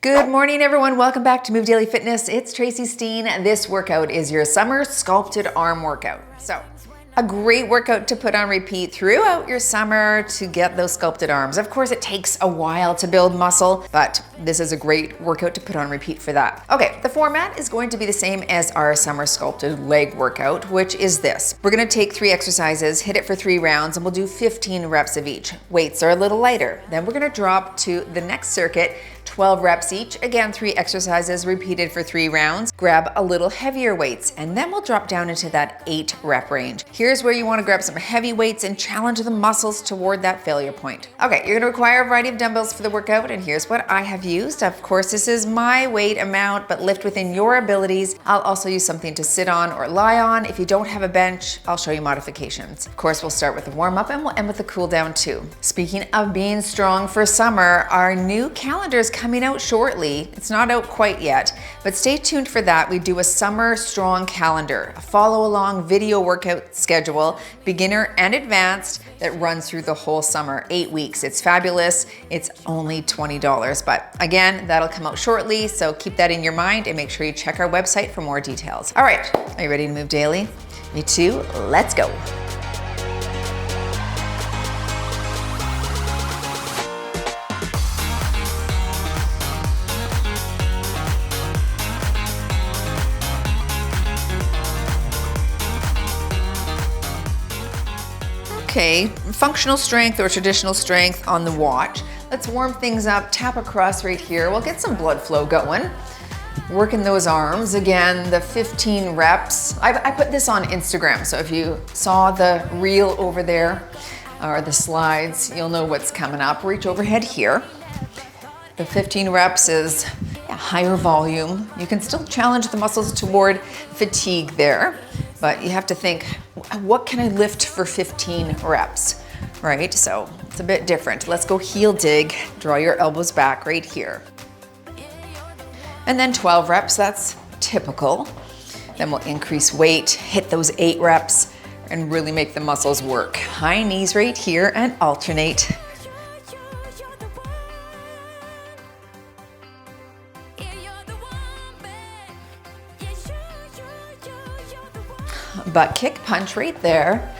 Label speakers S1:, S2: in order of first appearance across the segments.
S1: Good morning, everyone. Welcome back to Move Daily Fitness. It's Tracy Steen. This workout is your summer sculpted arm workout. So, a great workout to put on repeat throughout your summer to get those sculpted arms. Of course, it takes a while to build muscle, but this is a great workout to put on repeat for that. Okay, the format is going to be the same as our summer sculpted leg workout, which is this. We're gonna take 3 exercises, hit it for 3 rounds, and we'll do 15 reps of each. Weights are a little lighter. Then we're gonna drop to the next circuit, 12 reps each. Again, 3 exercises repeated for 3 rounds. Grab a little heavier weights, and then we'll drop down into that 8 rep range. Here's where you want to grab some heavy weights and challenge the muscles toward that failure point. Okay, you're going to require a variety of dumbbells for the workout, and here's what I have used. Of course, this is my weight amount, but lift within your abilities. I'll also use something to sit on or lie on. If you don't have a bench, I'll show you modifications. Of course, we'll start with the warm up and we'll end with the cool down too. Speaking of being strong for summer, our new calendar is coming out shortly. It's not out quite yet, but stay tuned for that. We do a summer strong calendar, a follow along video workout schedule, beginner and advanced, that runs through the whole summer, 8 weeks. It's fabulous. It's only $20, but again, that'll come out shortly. So keep that in your mind and make sure you check our website for more details. All right, are you ready to move daily? Me too, let's go. Okay, functional strength or traditional strength on the watch. Let's warm things up, tap across right here. We'll get some blood flow going. Working those arms. Again, the 15 reps. I put this on Instagram, so if you saw the reel over there or the slides, you'll know what's coming up. Reach overhead here. The 15 reps is a higher volume. You can still challenge the muscles toward fatigue there, but you have to think, what can I lift for 15 reps, right? So it's a bit different. Let's go heel dig. Draw your elbows back right here. And then 12 reps, that's typical. Then we'll increase weight, hit those 8 reps, and really make the muscles work. High knees right here and alternate. Butt kick punch right there.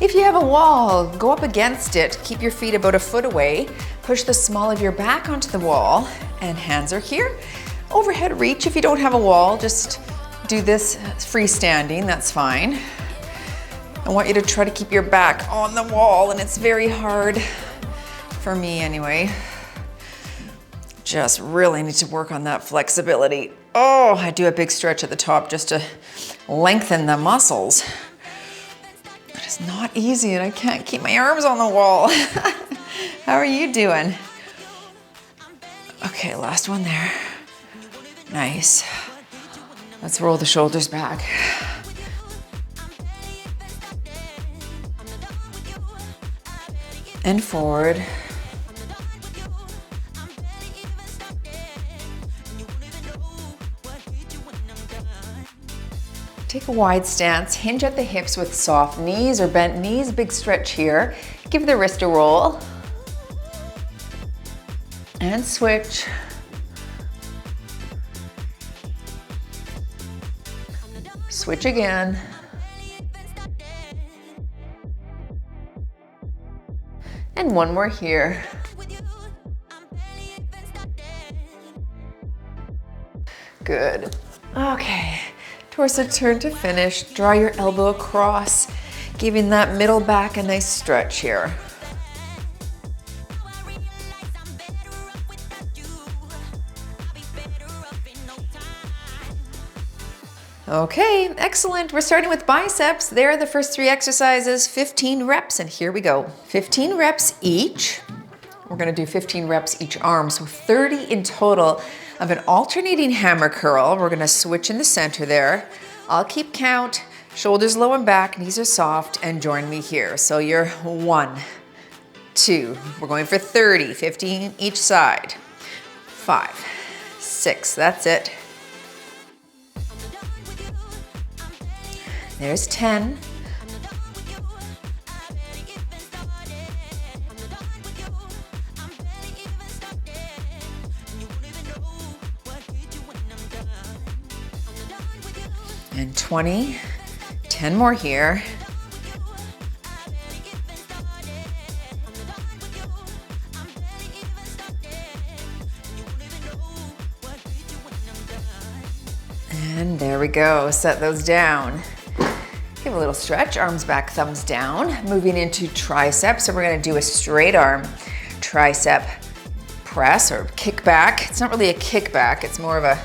S1: If you have a wall, go up against it. Keep your feet about a foot away. Push the small of your back onto the wall, and hands are here. Overhead reach. If you don't have a wall, just do this freestanding, that's fine. I want you to try to keep your back on the wall, and it's very hard for me anyway. Just really need to work on that flexibility. Oh, I do a big stretch at the top just to lengthen the muscles. But it's not easy, and I can't keep my arms on the wall. How are you doing? Okay, last one there. Nice. Let's roll the shoulders back. And forward. Take a wide stance, hinge at the hips with soft knees or bent knees, big stretch here. Give the wrist a roll. And switch. Switch again. And one more here. Good. Okay, torso turn to finish. Draw your elbow across, giving that middle back a nice stretch here. Okay, excellent. We're starting with biceps. There are the first 3 exercises, 15 reps, and here we go. 15 reps each. We're gonna do 15 reps each arm, so 30 in total of an alternating hammer curl. We're gonna switch in the center there. I'll keep count, shoulders low and back, knees are soft, and join me here. So you're 1, 2, we're going for 30, 15 each side. 5, 6, that's it. There's 10. And 20. 10 more here. And there we go, set those down. Give a little stretch, arms back, thumbs down. Moving into triceps, so we're gonna do a straight arm tricep press or kickback. It's not really a kickback, it's more of a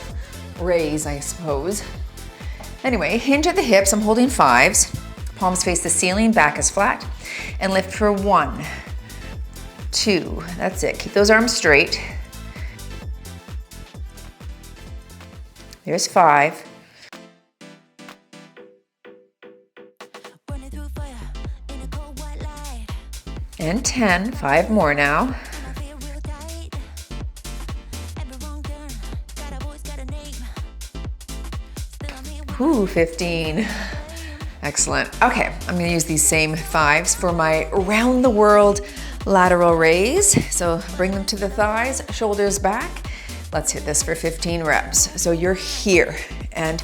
S1: raise, I suppose. Anyway, hinge at the hips, I'm holding 5s. Palms face the ceiling, back is flat. And lift for 1, 2, that's it. Keep those arms straight. There's 5. And 10, 5 more now. Ooh, 15. Excellent. Okay, I'm gonna use these same 5s for my round the world lateral raise. So bring them to the thighs, shoulders back. Let's hit this for 15 reps. So you're here, and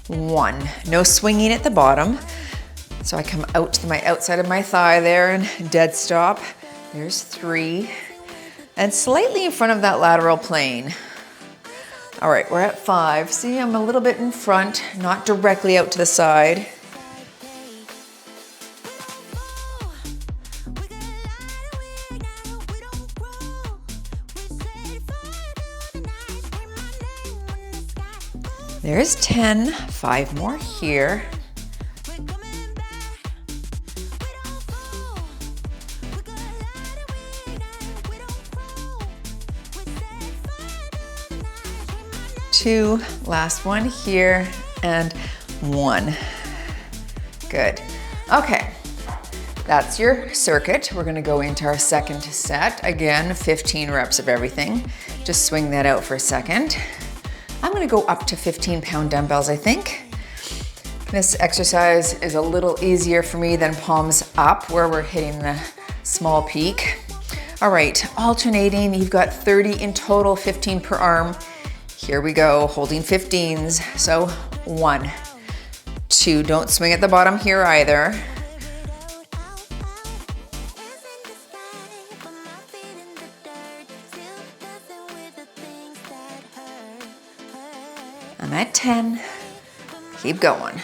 S1: 1. No swinging at the bottom. So I come out to my outside of my thigh there and dead stop. There's 3. And slightly in front of that lateral plane. All right, we're at 5. See, I'm a little bit in front, not directly out to the side. There's 10, 5 more here. Two, last one here, and 1. Good. Okay, that's your circuit. We're gonna go into our second set. Again, 15 reps of everything. Just swing that out for a second. I'm gonna go up to 15-pound dumbbells, I think. This exercise is a little easier for me than palms up, where we're hitting the small peak. All right, alternating, you've got 30 in total, 15 per arm. Here we go, holding 15s. So 1, 2, don't swing at the bottom here either. I'm at 10, keep going.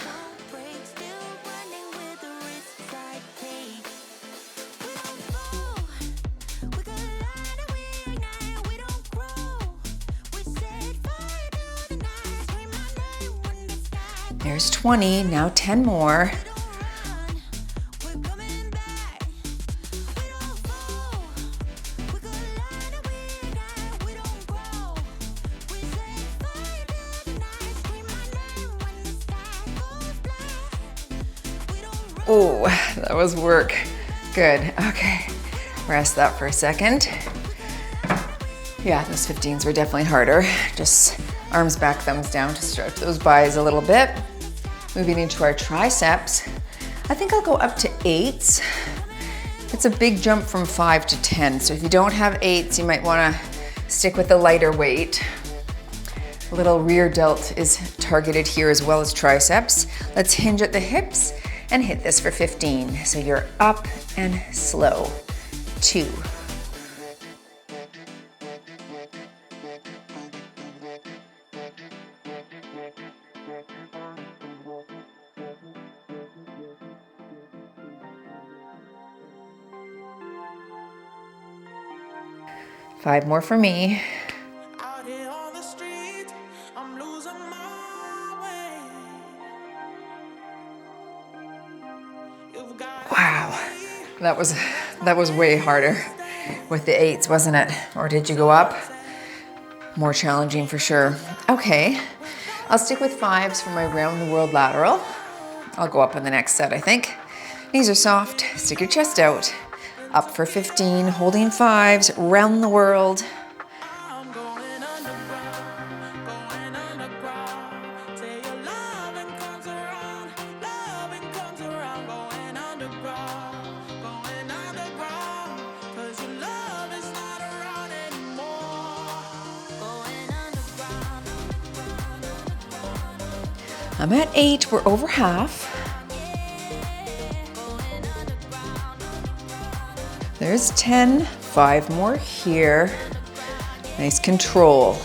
S1: There's 20, now 10 more. Oh, that was work. Good, okay. Rest that for a second. Yeah, those 15s were definitely harder. Just arms back, thumbs down to stretch those buys a little bit. Moving into our triceps, I think I'll go up to 8s. It's a big jump from 5 to 10, so if you don't have 8s, you might wanna stick with the lighter weight. A little rear delt is targeted here as well as triceps. Let's hinge at the hips and hit this for 15. So you're up and slow. 2. Five more for me. Wow, that was way harder with the 8s, wasn't it? Or did you go up? More challenging for sure. Okay, I'll stick with 5s for my round the world lateral. I'll go up in the next set, I think. Knees are soft, stick your chest out. Up for 15, holding 5s, round the world. I'm at 8, we're over half. There's 10, 5 more here. Nice control.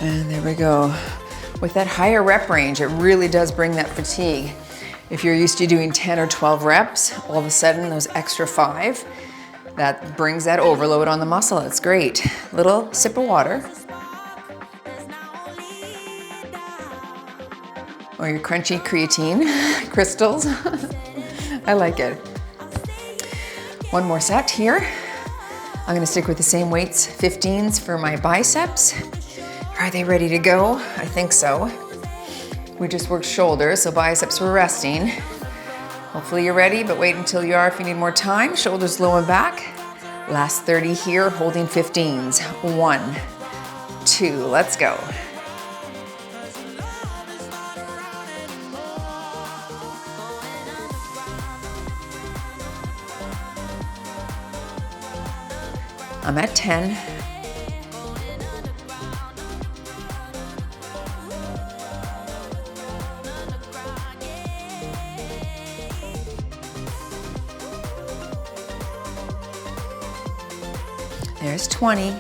S1: And there we go. With that higher rep range, it really does bring that fatigue. If you're used to doing 10 or 12 reps, all of a sudden those extra 5, that brings that overload on the muscle. It's great. Little sip of water. Or your crunchy creatine crystals. I like it. One more set here. I'm gonna stick with the same weights, 15s for my biceps. Are they ready to go? I think so. We just worked shoulders, so biceps were resting. Hopefully you're ready, but wait until you are if you need more time. Shoulders low and back. Last 30 here, holding 15s. 1, 2, let's go. I'm at 10. There's 20.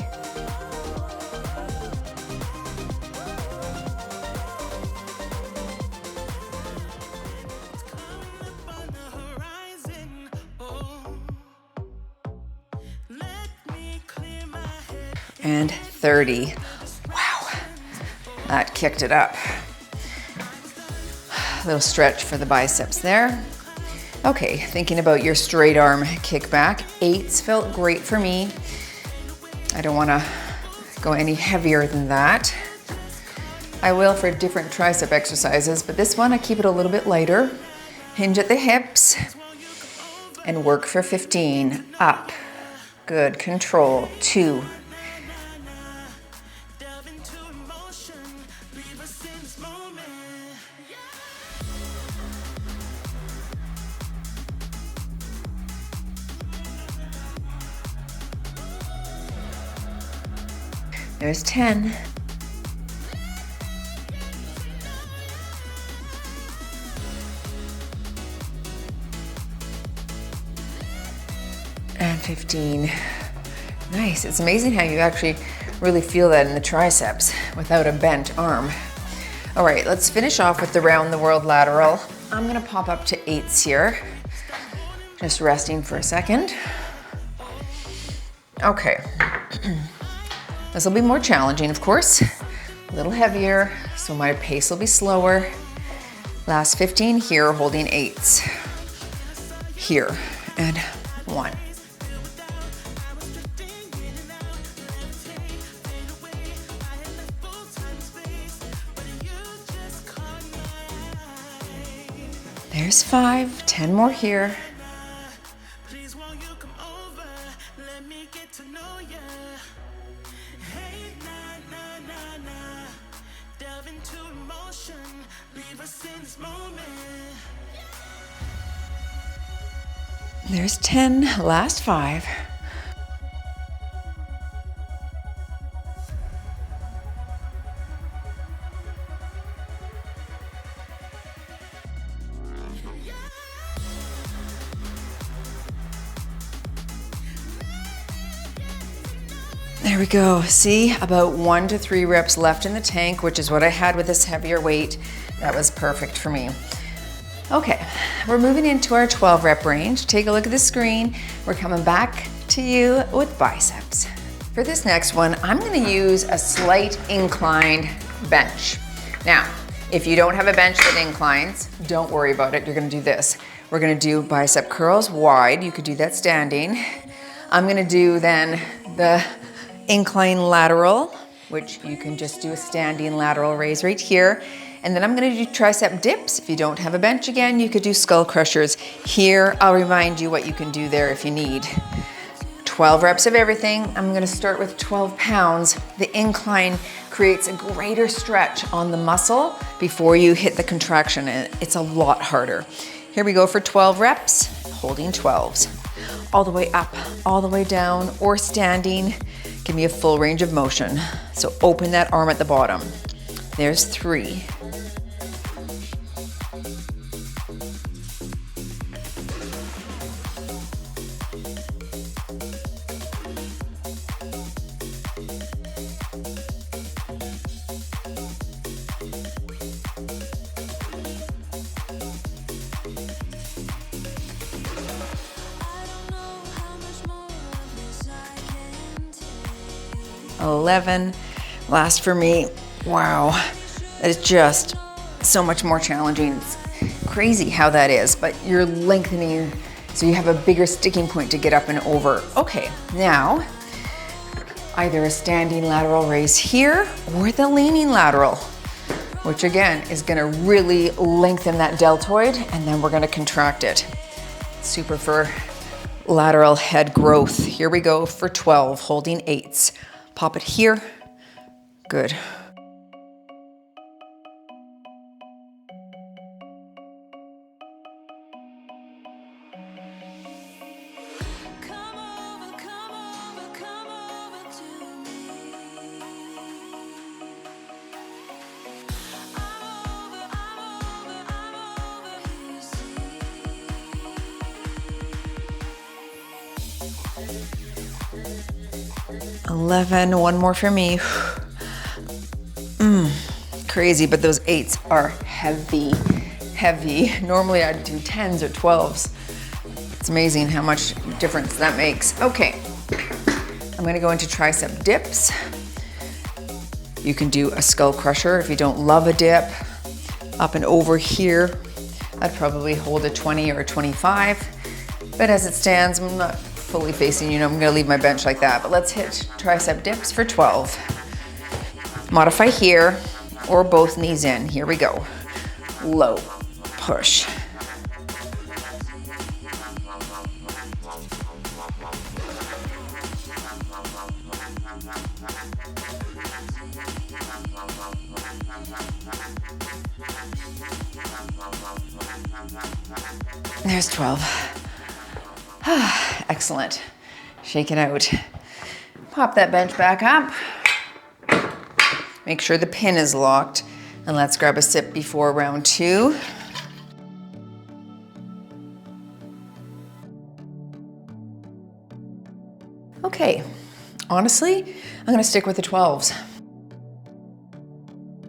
S1: And 30. Wow, that kicked it up. A little stretch for the biceps there. Okay, thinking about your straight arm kickback. 8s felt great for me. I don't wanna go any heavier than that. I will for different tricep exercises, but this one I keep it a little bit lighter. Hinge at the hips and work for 15. Up, good, control, 2. There's 10. And 15. Nice. It's amazing how you actually really feel that in the triceps without a bent arm. All right, let's finish off with the round the world lateral. I'm gonna pop up to 8s here. Just resting for a second. Okay. This will be more challenging, of course. A little heavier, so my pace will be slower. Last 15 here, holding 8s. Here, and 1. There's 5, 10 more here. There's 10, last 5. There we go. See, about 1 to 3 reps left in the tank, which is what I had with this heavier weight. That was perfect for me. Okay, we're moving into our 12 rep range. Take a look at the screen. We're coming back to you with biceps. For this next one, I'm gonna use a slight inclined bench. Now, if you don't have a bench that inclines, don't worry about it. You're gonna do this. We're gonna do bicep curls wide. You could do that standing. I'm gonna do then the incline lateral, which you can just do a standing lateral raise right here. And then I'm gonna do tricep dips. If you don't have a bench again, you could do skull crushers. Here, I'll remind you what you can do there if you need. 12 reps of everything. I'm gonna start with 12 pounds. The incline creates a greater stretch on the muscle before you hit the contraction, and it's a lot harder. Here we go for 12 reps. holding 12s. All the way up, all the way down, or standing. Give me a full range of motion. So open that arm at the bottom. There's 3. $11. Last for me. Wow, that is just so much more challenging. It's crazy how that is, but you're lengthening so you have a bigger sticking point to get up and over. Okay, now either a standing lateral raise here or the leaning lateral, which again is gonna really lengthen that deltoid, and then we're gonna contract it. Super for lateral head growth. Here we go for 12, holding 8s. Pop it here. Good. $11, one more for me. Crazy, but those 8s are heavy, heavy. Normally I'd do 10s or 12s. It's amazing how much difference that makes. Okay, I'm gonna go into tricep dips. You can do a skull crusher if you don't love a dip. Up and over here, I'd probably hold a 20 or a 25. But as it stands, I'm not fully facing you, I'm gonna leave my bench like that, but let's hit tricep dips for 12. Modify here, or both knees in. Here we go. Low, push. There's 12. Excellent. Shake it out. Pop that bench back up. Make sure the pin is locked. And let's grab a sip before round 2. Okay, honestly, I'm gonna stick with the 12s.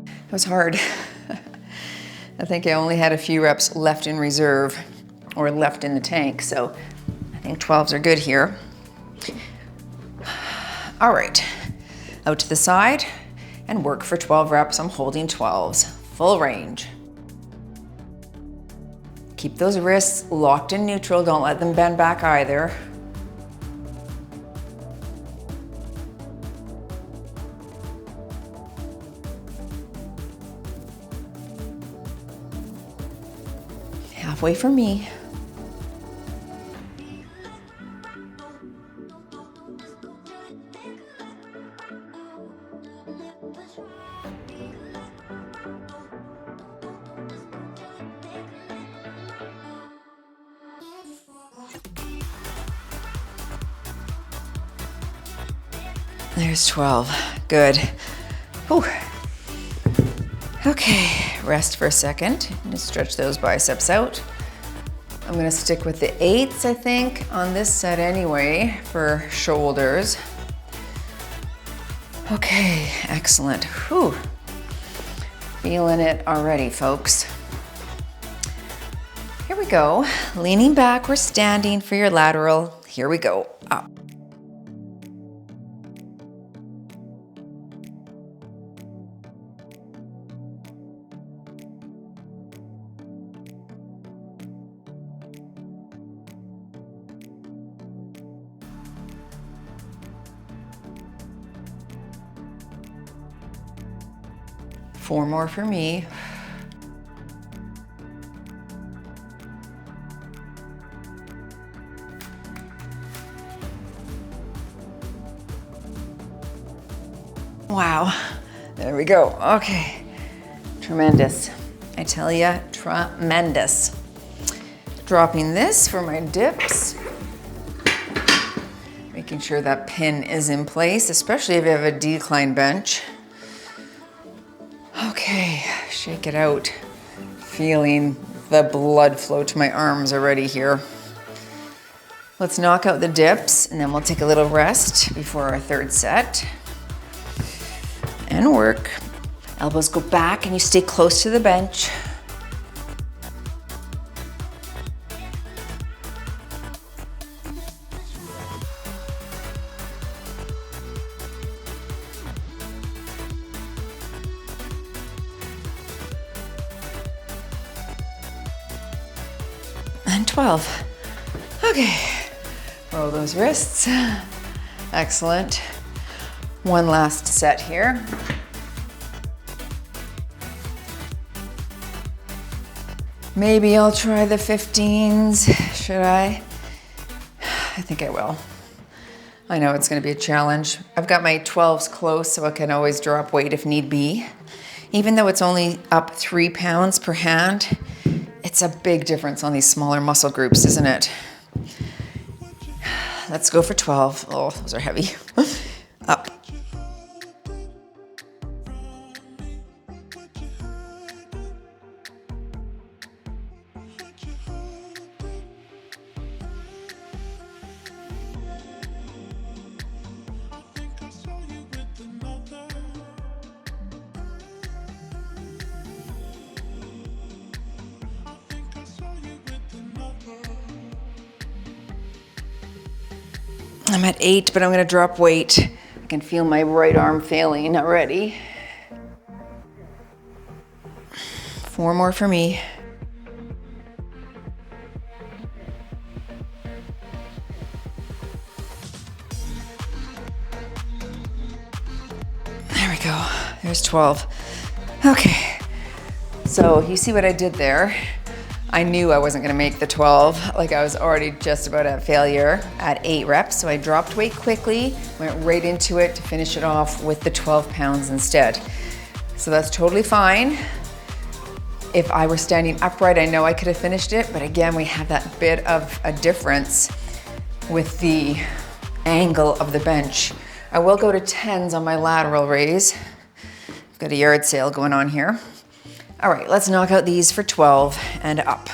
S1: It was hard. I think I only had a few reps left in reserve or left in the tank, so I think 12s are good here. All right, out to the side and work for 12 reps. I'm holding 12s, full range. Keep those wrists locked in neutral. Don't let them bend back either. Halfway for me. There's 12. Good. Whew. Okay, rest for a second. Just stretch those biceps out. I'm gonna stick with the 8s, I think, on this set anyway, for shoulders. Okay, excellent. Whew. Feeling it already, folks. Here we go. Leaning back or standing for your lateral. Here we go, up. Four more for me. Wow, there we go. Okay, tremendous. I tell ya, tremendous. Dropping this for my dips. Making sure that pin is in place, especially if you have a decline bench. Okay, shake it out. Feeling the blood flow to my arms already here. Let's knock out the dips and then we'll take a little rest before our third set. And work. Elbows go back and you stay close to the bench. And 12. Okay, roll those wrists. Excellent. One last set here. Maybe I'll try the 15s, should I? I think I will. I know it's gonna be a challenge. I've got my 12s close so I can always drop weight if need be. Even though it's only up 3 pounds per hand, it's a big difference on these smaller muscle groups, isn't it? Let's go for 12. Oh, those are heavy. Up. I'm at 8, but I'm gonna drop weight. I can feel my right arm failing already. 4 more for me. There we go, there's 12. Okay, so you see what I did there? I knew I wasn't gonna make the 12, like I was already just about at failure at 8 reps, so I dropped weight quickly, went right into it to finish it off with the 12 pounds instead. So that's totally fine. If I were standing upright, I know I could have finished it, but again, we have that bit of a difference with the angle of the bench. I will go to 10s on my lateral raise. I've got a yard sale going on here. All right, let's knock out these for 12 and up.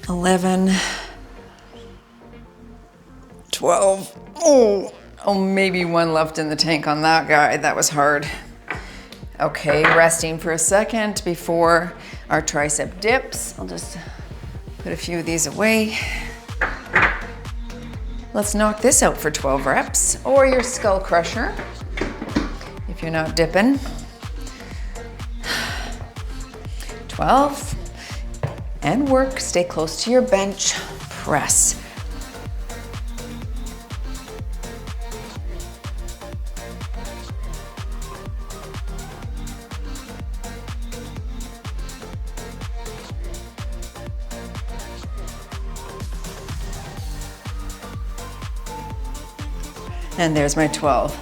S1: $11, $12. Oh, maybe 1 left in the tank on that guy. That was hard. Okay, resting for a second before our tricep dips. I'll just put a few of these away. Let's knock this out for 12 reps, or your skull crusher if you're not dipping. 12. And work, stay close to your bench, press. And there's my 12.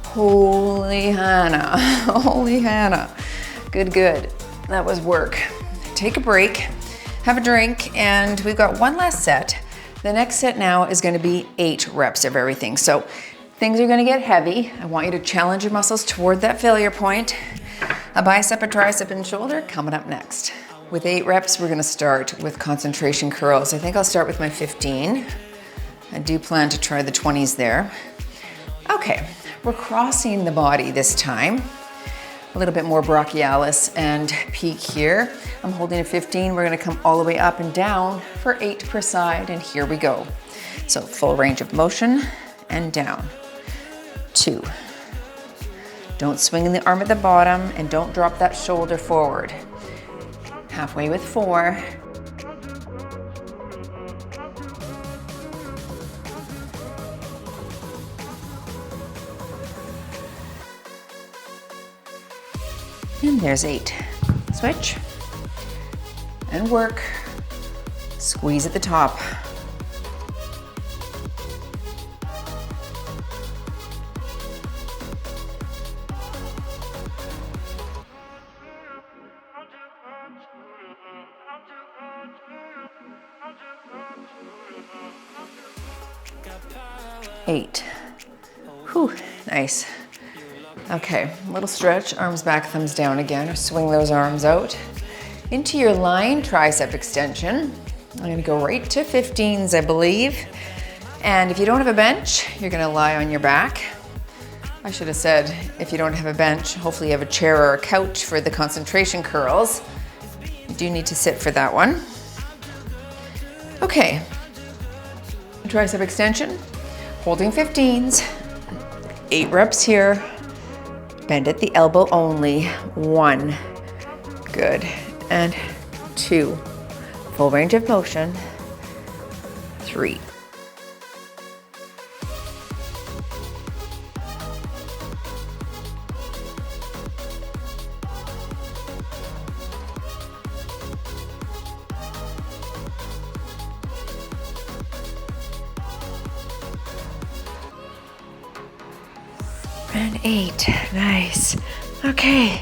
S1: Holy Hannah, holy Hannah. Good, good, that was work. Take a break, have a drink, and we've got 1 last set. The next set now is gonna be 8 reps of everything. So things are gonna get heavy. I want you to challenge your muscles toward that failure point. A bicep, a tricep, and shoulder coming up next. With 8 reps, we're gonna start with concentration curls. I think I'll start with my 15. I do plan to try the 20s there. Okay, we're crossing the body this time. A little bit more brachialis and peak here. I'm holding a 15. We're gonna come all the way up and down for 8 per side, and here we go. So full range of motion and down. 2. Don't swing in the arm at the bottom, and don't drop that shoulder forward. Halfway with 4. And there's 8. Switch and work. Squeeze at the top. Eight. Whew, nice. Okay, little stretch, arms back, thumbs down again, or swing those arms out. Into your line tricep extension. I'm gonna go right to 15s, I believe. And if you don't have a bench, you're gonna lie on your back. I should have said, if you don't have a bench, hopefully you have a chair or a couch for the concentration curls. You do need to sit for that one. Okay, tricep extension, holding 15s, 8 reps here. Bend at the elbow only. 1, good, and 2, full range of motion, 3. And 8, nice. Okay,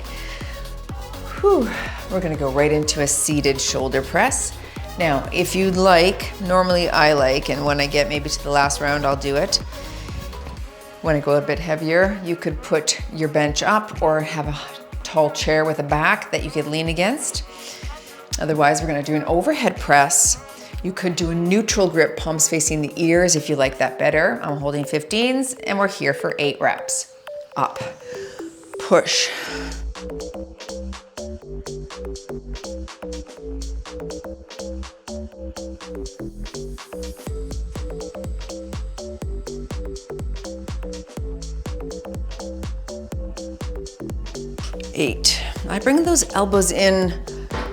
S1: whew. We're gonna go right into a seated shoulder press. Now, if you'd like, normally I like, and when I get maybe to the last round, I'll do it. When I go a bit heavier, you could put your bench up or have a tall chair with a back that you could lean against. Otherwise, we're gonna do an overhead press. You could do a neutral grip, palms facing the ears if you like that better. I'm holding 15s, and we're here for 8 reps. Up, push. Eight. I bring those elbows in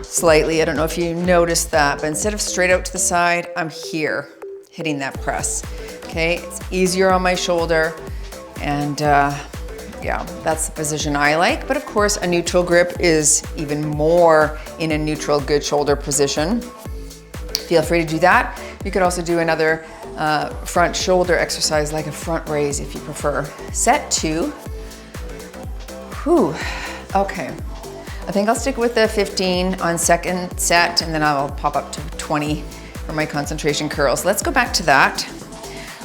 S1: slightly. I don't know if you noticed that, but instead of straight out to the side, I'm here hitting that press. Okay, it's easier on my shoulder, and yeah, that's the position I like. But of course, a neutral grip is even more in a neutral good shoulder position. Feel free to do that. You could also do another front shoulder exercise like a front raise if you prefer. Set 2. Whew. Okay. I think I'll stick with the 15 on second set, and then I'll pop up to 20 for my concentration curls. Let's go back to that.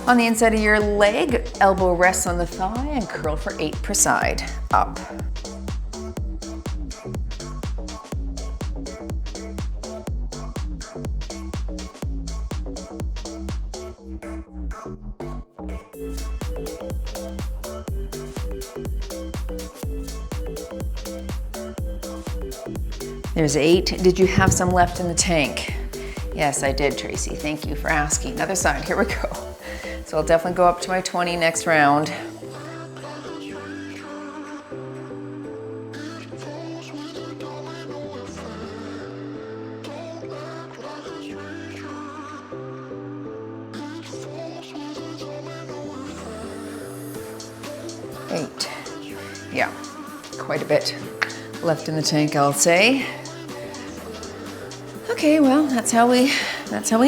S1: On the inside of your leg, elbow rests on the thigh and curl for 8 per side. Up. There's 8. Did you have some left in the tank? Yes, I did, Tracy. Thank you for asking. Other side, here we go. So I'll definitely go up to my 20 next round. Eight. Yeah, quite a bit left in the tank, I'll say. Okay, well, that's how we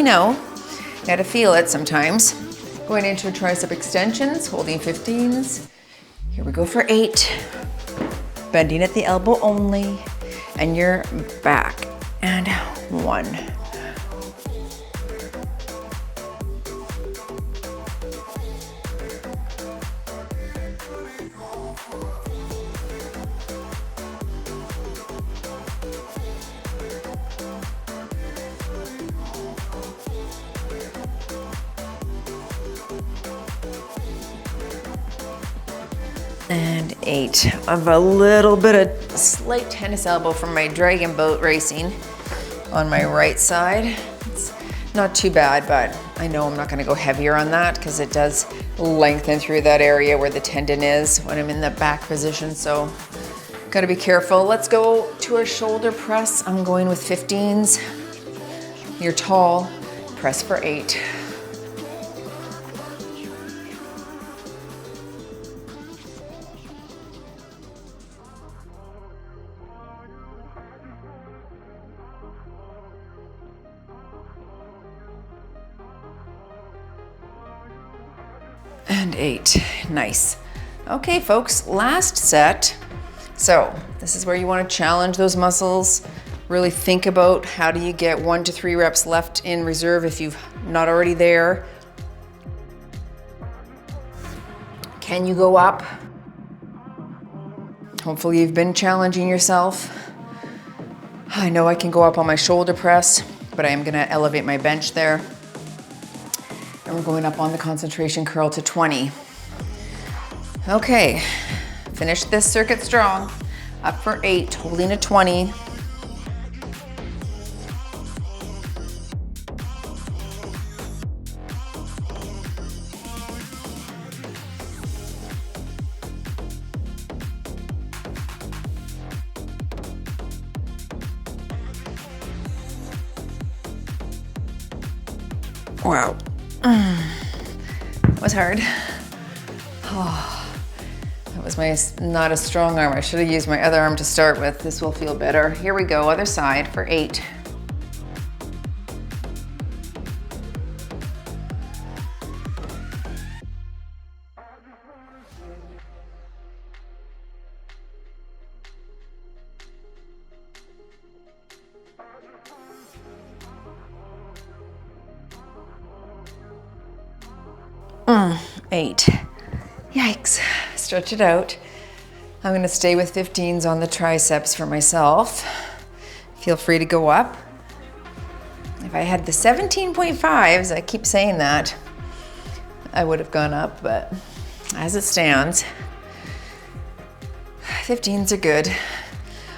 S1: know. You gotta feel it sometimes. Going into tricep extensions, holding 15s. Here we go for 8. Bending at the elbow only, and you're back. And 1. And 8. I have a little bit of slight tennis elbow from my dragon boat racing on my right side. It's not too bad, but I know I'm not gonna go heavier on that because it does lengthen through that area where the tendon is when I'm in the back position, so gotta be careful. Let's go to a shoulder press. I'm going with 15s. You're tall, press for 8. And 8. Nice. Okay, folks, last set. So this is where you want to challenge those muscles. Really think about how do you get 1 to 3 reps left in reserve if you've not already there. Can you go up? Hopefully you've been challenging yourself. I know I can go up on my shoulder press, but I am gonna elevate my bench there. And we're going up on the concentration curl to 20. Okay, finish this circuit strong. Up for 8, holding a 20. Wow, that was hard. Oh, that was my not a strong arm. I should have used my other arm to start with. This will feel better. Here we go, other side for 8. Eight. Yikes. Stretch it out. I'm going to stay with 15s on the triceps for myself. Feel free to go up. If I had the 17.5s, I keep saying that, I would have gone up, but as it stands, 15s are good.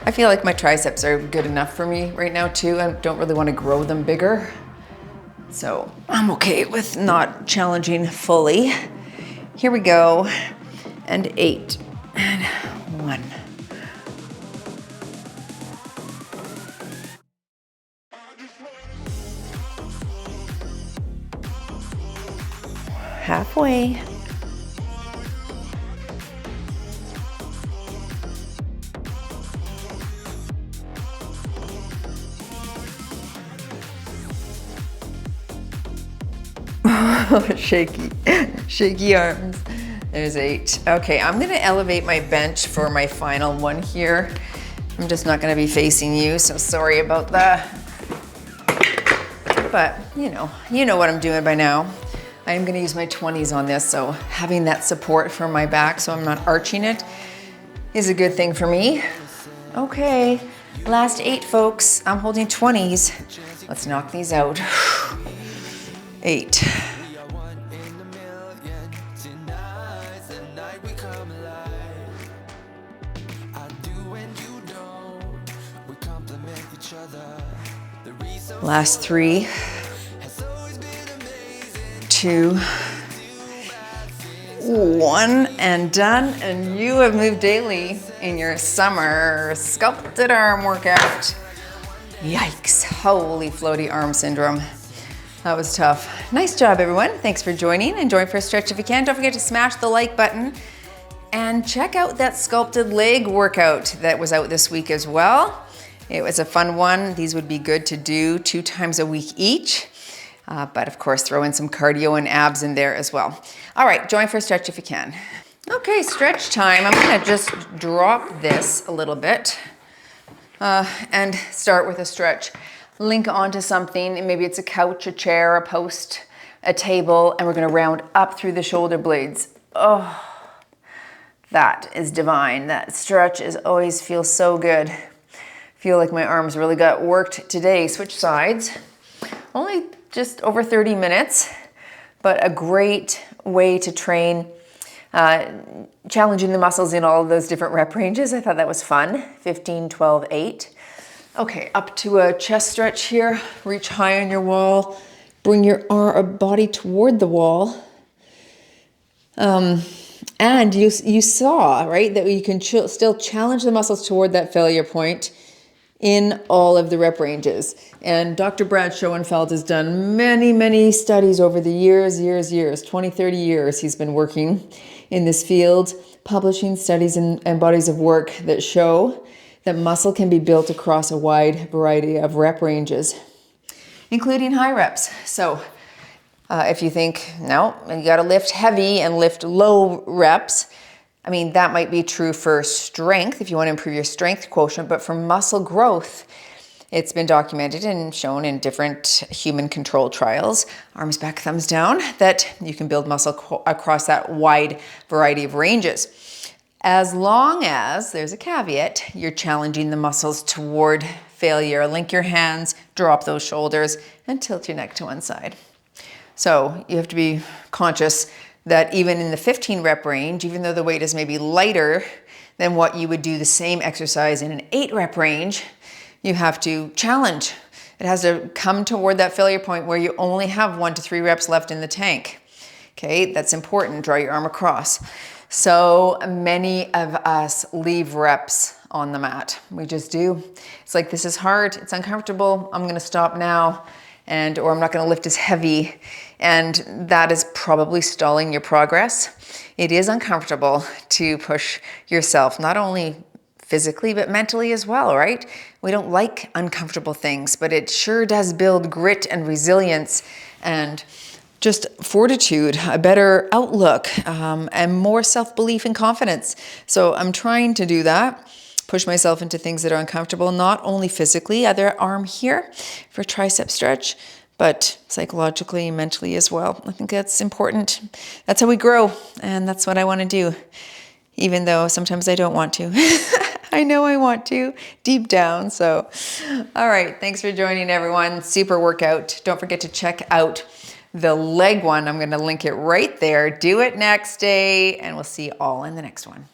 S1: I feel like my triceps are good enough for me right now too. I don't really want to grow them bigger. So I'm okay with not challenging fully. Here we go. And 8 and 1. Halfway. Shaky arms. There's 8. Okay, I'm gonna elevate my bench for my final one here. I'm just not gonna be facing you, so sorry about that. But you know what I'm doing by now. I am gonna use my 20s on this, so having that support for my back so I'm not arching it is a good thing for me. Okay, last 8, folks. I'm holding 20s. Let's knock these out. 8. Last 3, 2, 1, and done. And you have moved daily in your summer sculpted arm workout. Yikes, holy floaty arm syndrome. That was tough. Nice job, everyone. Thanks for joining and join for a stretch if you can. Don't forget to smash the like button and check out that sculpted leg workout that was out this week as well. It was a fun one. These would be good to do 2 times a week each, but of course throw in some cardio and abs in there as well. All right, join for a stretch if you can. Okay, stretch time. I'm gonna just drop this a little bit and start with a stretch. Link onto something, maybe it's a couch, a chair, a post, a table, and we're gonna round up through the shoulder blades. Oh, that is divine. That stretch always feels so good. Feel like my arms really got worked today. Switch sides. Only just over 30 minutes, but a great way to train, challenging the muscles in all of those different rep ranges. I thought that was fun. 15, 12, 8. Okay, up to a chest stretch here. Reach high on your wall. Bring your body toward the wall. And you saw, right, that you can still challenge the muscles toward that failure point in all of the rep ranges. And Dr. Brad Schoenfeld has done many, many studies over the years, 20, 30 years. He's been working in this field, publishing studies and bodies of work that show that muscle can be built across a wide variety of rep ranges, including high reps. So If you think, no, you gotta lift heavy and lift low reps, I mean, that might be true for strength if you want to improve your strength quotient, but for muscle growth, it's been documented and shown in different human control trials, arms back, thumbs down, that you can build muscle across that wide variety of ranges. As long as, there's a caveat, you're challenging the muscles toward failure. Link your hands, drop those shoulders, and tilt your neck to one side. So you have to be conscious that even in the 15 rep range, even though the weight is maybe lighter than what you would do the same exercise in an 8 rep range, you have to challenge. It has to come toward that failure point where you only have 1 to 3 reps left in the tank. Okay, that's important. Draw your arm across. So many of us leave reps on the mat. We just do. It's like, this is hard, it's uncomfortable, I'm gonna stop now, or I'm not gonna lift as heavy. And that is probably stalling your progress. It is uncomfortable to push yourself, not only physically, but mentally as well, right? We don't like uncomfortable things, but it sure does build grit and resilience and just fortitude, a better outlook, and more self-belief and confidence. So I'm trying to do that, push myself into things that are uncomfortable, not only physically, other arm here for tricep stretch, but psychologically, mentally as well. I think that's important. That's how we grow, and that's what I want to do, even though sometimes I don't want to. I know I want to, deep down. So, all right, thanks for joining, everyone. Super workout. Don't forget to check out the leg one. I'm going to link it right there. Do it next day, and we'll see you all in the next one.